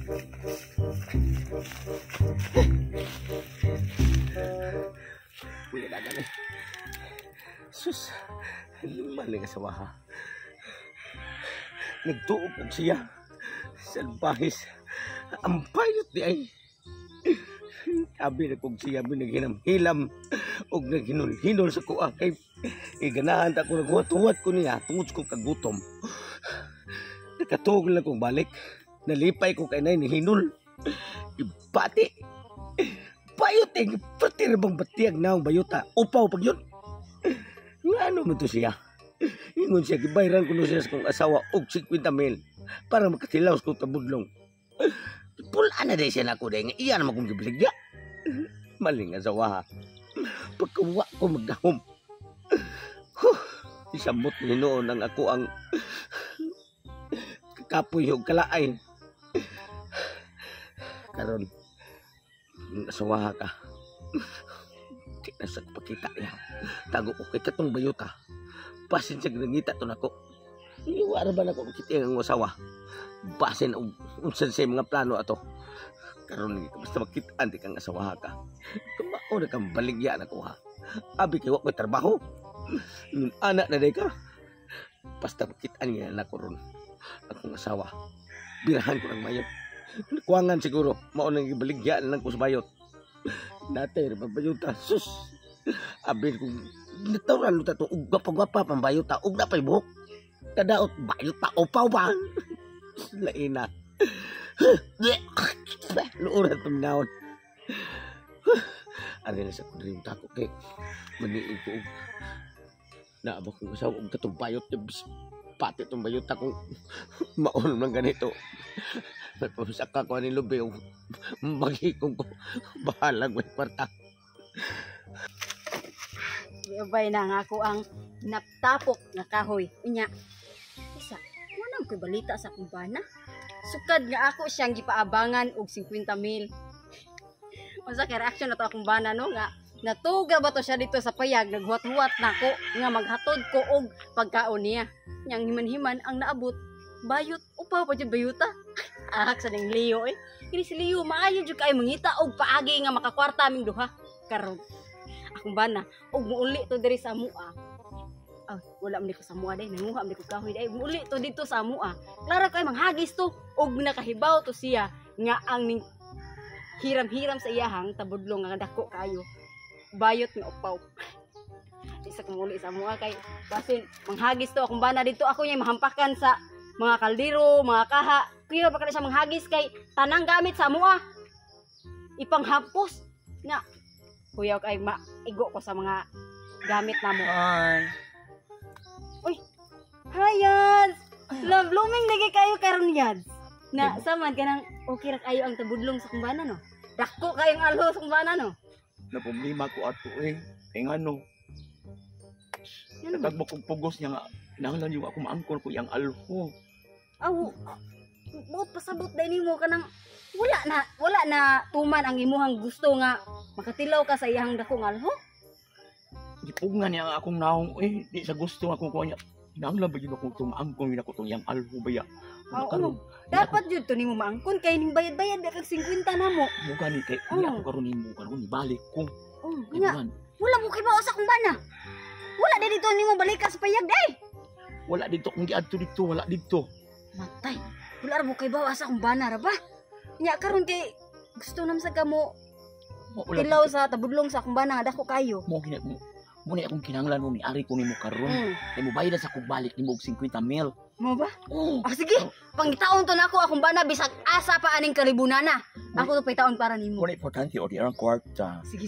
Wala na gani. Sus, maling asawa ha. Nagtuog po siya. Salbahis. Ang bayot di ay. Sabi na kong siya binaghinam-hilam o naghinol-hinol sa kuha kay iganahan ta ko naghuwat-huwat ko niya tungod ko kagutom. Nakatuog lang kong balik. Nalipay ko kay nay ni hinol. Ibati. Bayot eh. Pati bang batiyag na ang bayota. Upaw pag yun. Ano man to siya? Ingon siya, gibayran ko siya sa kong asawa og 50,000 para makatilaw sa kong tabudlong. Pula na day siya na ako day. Iyan naman kong gibiligya. Maling asawa ha. Pagkawa ko magdahom. Isabot ni noon ang ako ang kapoy yung kalaay. Karon, asawa ka. Di na sa pakita niya. Tago ko kay katong bayota. Basin siya ginangita to nako. Iwara ba na ko makita ang asawa? Basin unsan sa mga plano ato. Karon basta makitaan di kang asawa ka. Kumao na kang baligya na ko ha. Abi kay wa ko trabaho. Yung anak na day ka. Basta makitaan niya na ko ron. Akong asawa. Birahan ko ng mayot. Kuwangan siguro. Maunang ibaligya na lang ko sa bayot. Dati, bayota. Sus. Abi ko. Natawran luta to. Ugwapa-gwapa pang bayota. Ug na pa'y buhok. Kadaot. Bayota. Upaw ba? Laina. Luuran itong naon. Ano na sa kudring tako kay maniig ko. Naabak kong asawa. Ug katong bayot. Pati itong bayota kong maon ng ganito. Nagpapasaka ko ni Lubi. Magikong ko. Bahalang may kwarta. Ibay na nga ako ang naptapok na kahoy. Unya, isa, manang ko'y balita sa kumbana. Sukad nga ako siyang gipaabangan og 50,000. Unsa kay reaction na to akong bana no nga natuga ba to siya dito sa payag naghuwat-huwat nako nga maghatod ko og pagkaon niya. Yang himan-himan ang naabot bayot upaw pa jud bayuta. Ahak sa ning Leo eh. Kini si Leo maayo jud kay mangita og paagi nga makakwarta aming duha. Karon akong bana og muuli to diri sa mua. Wala man ko sa mua day nanguha man ko kahoy day muuli to dito sa mua. Klaro kay manghagis to og nakahibaw to siya nga ang ning hiram-hiram sa iyahang tabudlong nga dako kayo. Bayot nga upaw. Isa kong uli sa mua kay basin manghagis to akong bana dito ako niya mahampakan sa mga kaldero, mga kaha. Kuya ba ka siya manghagis kay tanang gamit sa mua. Ipanghapos na kuya kay maigo ko sa mga gamit namo. Uy. Hi Yads. Love blooming lagi kayo karon Yads. Na saman kanang okay ra kayo ang tabudlong sa kumbana no. Dako kayong alho sa kumbana no. Na problema ko ato kay ngano. Katag mo kong pugos niya nga nanglan yung ako maangkon ko yang alho. Buot pasabot dai nimo kanang wala na tuman ang imuhang gusto nga makatilaw ka sa iyang dakong alho. Gipugngan niya akong naong di sa gusto akong kuha niya. Nanglan ba yun akong tumaangkon yun ako tong yang alho baya. Dapat jud to nimo maangkon kay ning bayad-bayad kag 50 namo. Mo gani kay di ako karon nimo karon ibalik ko. Wala mo kay bawas akong bana. Wala dito nimo balik ka sa payag day. Wala dito kung giadto dito, wala dito. Matay. Wala mo kay bawas akong bana ra ba? Nya karon kay gusto nam sa kamo tilaw sa tabudlong sa akong bana nga dako kayo. Mo ni akong kinahanglan mo ni ari ko nimo karon. Kay mo bayad sa kog balik nimo og 50,000. Mo ba? Sige. Pangitaon to nako akong bana bisag asa pa aning kalibunana. Ako to pitaon para nimo. Wala importante o di ang kwarta. Sige.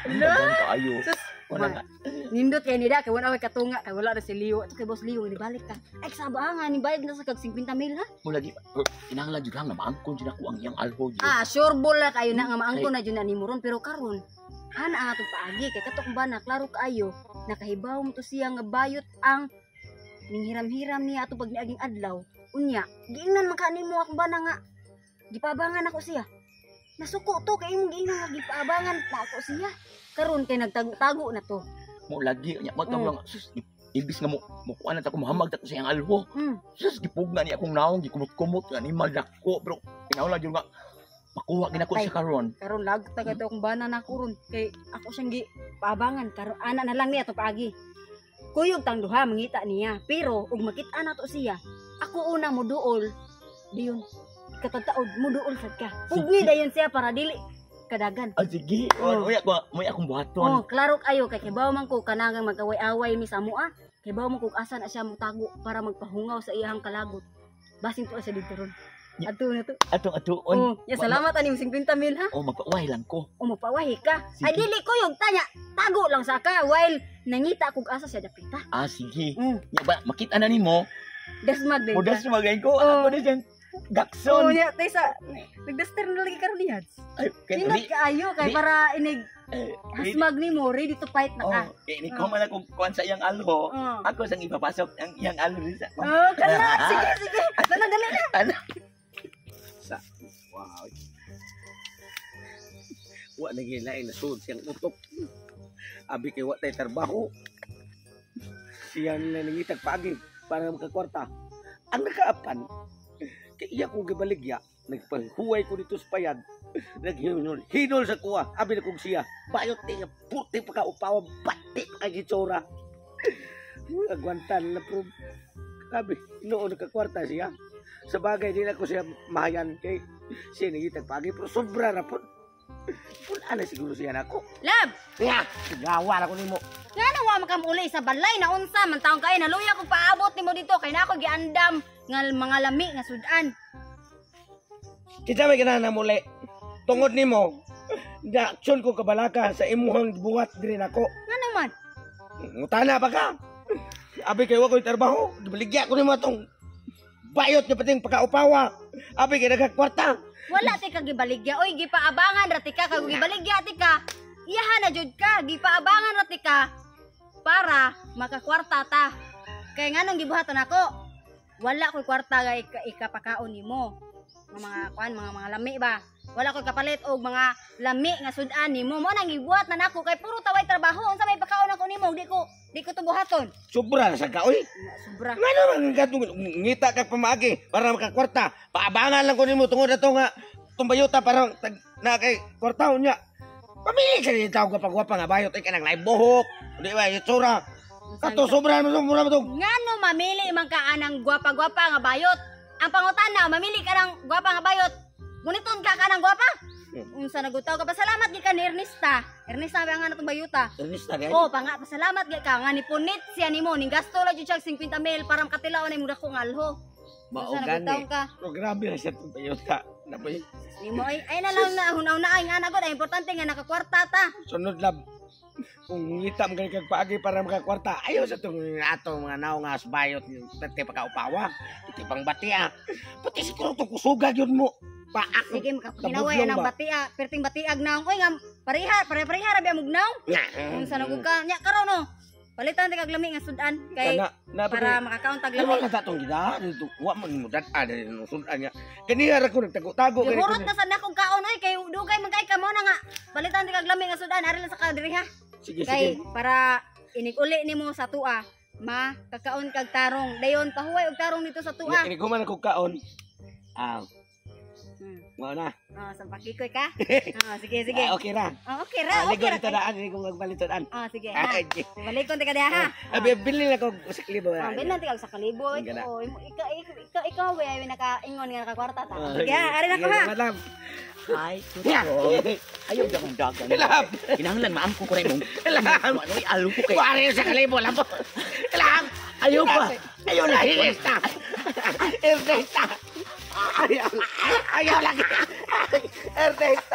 Wala kaayo. Wala nga. Nindot kay nida kay wala kay katunga kay wala ra si Leo. Ato kay boss Leo ni balik ka. Ay sabahan ni bayad na sa kag 50,000 ha. Mo lagi kinahanglan jud lang na maangkon jud ako ang yang alho jud. Sure ball na kayo na nga maangkon na jud na nimo ron pero karon ana ang atong paagi kay katok bana klaro kaayo nakahibaw mo to siya nga bayot ang ning hiram-hiram niya ato pag niaging adlaw. Unya, giingnan man kanimo akong bana nga gipabangan ako siya. Nasuko to kay imong giingnan nga gipabangan pa ako siya. Karon kay nagtago-tago na to. Mo lagi nya matawag sus ibis nga mo kuan ta ko mahamag ta ko sa iyang alho. Sus gipugna ni akong naong gikumot-kumot nga ni malako bro. Tinawla jud nga makuha gina ko Ay. sa karon. Karon lag tagad akong bana na kuron kay ako siyang gi paabangan karon ana na lang niya to paagi. Kuyog tang duha mangita niya pero ug makita na to siya. Ako una mo duol diyon katataod mo duol sad ka. Pugni dayon siya para dili kadagan. Ah sige. Oh. Moy akong buhaton. Oh, klaro kayo kay kibaw man ko kanang magkaway-away mi sa mua. Kibaw man ko asa na siya motago para magpahungaw sa iyang kalagot. Basin to siya dito ron. Ato na to. Atong-atuon. Oh, ya salamat aning 50 mil ha. Oh mapaway lang ko. O mapawahi ka. Sige. Ay dili ko yung tanya. Tago lang sa ka while nangita kog asa siya dapita. Ah sige. Mm. Nya ba makita na nimo. Dasmag din. Mudas magay ko. Oh. Ako na dyan. Oh, Gakson. ya tay sa nagdaster na lagi karon diha. Ay kay Ingat kaayo kay di- para inig hasmag nimo ready to fight na ka. Oh, kay ni ko man akong kuan sa iyang alho. Oh. Ako sang ipapasok ang iyang alho rin sa. Oh, kana. Sige, sige. Dala dali na. Ano? Sa wow. Wa na gilain na sud siyang utok. Abi kay wa tay trabaho. Siya na nangitag paagi para makakwarta. Ang nakaapan kay iya kong gibaligya, nagpanghuway ko dito sa payag. Hinol sa kuha. Abi na kong siya. Bayot nga puti pa ka upawa, bati pa ka gitsura. Agwantan na pro. Abi, noon nakakwarta siya. Sa bagay, di na ko siya mahayan kay siya nagitag pagi. Pero sobra na po. Puna na siguro siya na ako. Lab, Nga, sigawa na ko nimo. ngano wa makamuli sa balay na unsa man taong kay naluya kog paabot nimo dito kay nako giandam nga mga lami nga sudan. Kita may ganaan na muli. Tungod nimo, da-action ko kabalaka sa imuhang buhat din ako. Ngano man? Ngutana pa ka. Abi kay wa ko trabaho, baligya ko nimo atong bayot niya pating pagkaupawa. Abi kay nagkakwarta. Wala ti ka gibaligya. Oy, gipaabangan ra ti ka kag gibaligya ti ka. Iyahan na jud ka, gipaabangan ra ti ka para makakwarta ta. Kay nganong gibuhaton ako? Wala ko'y kwarta nga ikapakaon nimo. Mga kuan, mga lami ba? Wala ko'y kapalit og mga lami nga sudan nimo. Mo nang gibuhat na nako kay puro taway trabaho. Unsa may pakaon ako nimo? Di ko to buhaton. Sobra na sa kaoy. Sobra. Nga naman gatong ngita ka pamaagi para makakwarta. Paabangan lang ko nimo tungod ato nga tumbayota para na kay kwartaon niya. Pamili ka ni tawag kapagwapa nga bayot ay kanang naibuhok. Di ba itsura. Ato sobra mo to. Ngano mamili man ka anang gwapa-gwapa nga bayot? Ang pangutana, mamili ka ng gwapa nga bayot. Muniton ka kanang gwapa? Unsa nagutaw ka? Pasalamat gyud ka ni Ernesta. Ernesta ba nga natong bayuta? Ernesta di. Oh, pasalamat gyud ka nga nipunit siya nimo ning gasto la jud siya 50 mil para makatilaw na imong dako nga alho. Unsa nagutaw ka? Oh, grabe na siya itong bayota. Napoy. Nimo ay na lang na hunaw na ay nga nagod ay importante nga nakakwarta ta. Sunod lab. Kung ngita mo kag paagi para makakwarta, ayaw sa itong ato mga naong nga asbayot yung pati pagkaupawa. Pati pang batia. Pati siguro itong kusugag yun mo. Paak. Sige makapinaway ang batia, perting batiag naong oy nga pare-pareha ra biya mugnaw. Unsa nagud ka? Nya karon no. Palitan ti kag lami nga sudan kay para makakaon tag Lama lami. ka tatong gida. Wa man mo data dahil nung sudan niya. Kaniya ra ko nagtago-tago. Gihurot na sad nakong kaon oy kay dugay man kay kamo na nga. Palitan ti kag lami nga sudan ari lang sa kadiri ha. Sige, Kay sige. para inig-uli nimo sa tua, makakaon kag tarong. Dayon pahuway og tarong dito sa tua. Ini ko man ako kaon. Hmm. Mo na. Oh, sampakikoy ka? Sige, sige. Okay ra. Oh, okay ra, Ligo okay ra. dito daan, ini ko magbalitodan. Oh, sige. Ha. Ay, Balikon ti ka diha ha. abi bilin ako sa klibo. Oh, bilang ti kag sa kalibo. Ang gala. Oh, ikaw we ay nakaingon nga nakakuwarta ta. Sige, ha, ari na ko ha. Madam. Ay, kuto. Ayaw dagang dagan. Ilap. Kinahanglan maamko ko rin mong. Ilap. Ano'y alo ko kay. Wari sa kalibo lang po. Ilap. Ayaw pa. Ayaw na. Ernesta. Ernesta. Ayaw lagi. Ernesta.